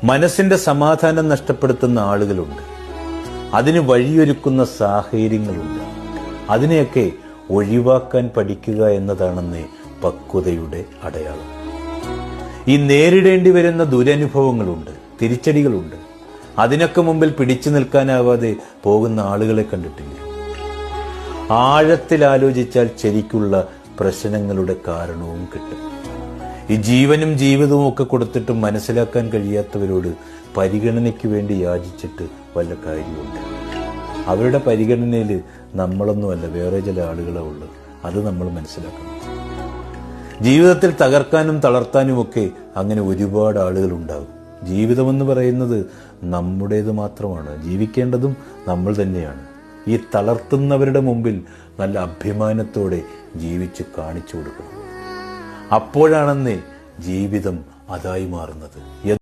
മനസ്സിന്റെ സമാധാനം നഷ്ടപ്പെടുത്തുന്ന ആളുകളുണ്ട്. അതിന് വഴിയൊരുക്കുന്ന സാഹചര്യങ്ങളുണ്ട്. അതിനെയൊക്കെ ഒഴിവാക്കാൻ പഠിക്കുക എന്നതാണെന്ന് പക്വതയുടെ അടയാളം. ഈ നേരിടേണ്ടി വരുന്ന ദുരനുഭവങ്ങളുണ്ട്, തിരിച്ചടികളുണ്ട്. അതിനൊക്കെ മുമ്പിൽ പിടിച്ചു നിൽക്കാനാവാതെ പോകുന്ന ആളുകളെ കണ്ടിട്ടില്ല. ആഴത്തിൽ ആലോചിച്ചാൽ ശരിക്കുള്ള പ്രശ്നങ്ങളുടെ കാരണവും കിട്ടും. ഈ ജീവനും ജീവിതവും ഒക്കെ കൊടുത്തിട്ടും മനസ്സിലാക്കാൻ കഴിയാത്തവരോട് പരിഗണനയ്ക്ക് വേണ്ടി യാചിച്ചിട്ട് വല്ല കാര്യമുണ്ട്. അവരുടെ പരിഗണനയിൽ നമ്മളൊന്നുമല്ല, വേറെ ചില ആളുകളെ ഉള്ളത്. അത് നമ്മൾ മനസ്സിലാക്കണം. ജീവിതത്തിൽ തകർക്കാനും തളർത്താനുമൊക്കെ അങ്ങനെ ഒരുപാട് ആളുകൾ ഉണ്ടാകും. ജീവിതമെന്ന് പറയുന്നത് നമ്മുടേത് മാത്രമാണ്. ജീവിക്കേണ്ടതും നമ്മൾ തന്നെയാണ്. ഈ തളർത്തുന്നവരുടെ മുമ്പിൽ നല്ല അഭിമാനത്തോടെ ജീവിച്ച് കാണിച്ചു കൊടുക്കണം. അപ്പോഴാണെന്നേ ജീവിതം അതായി മാറുന്നത്.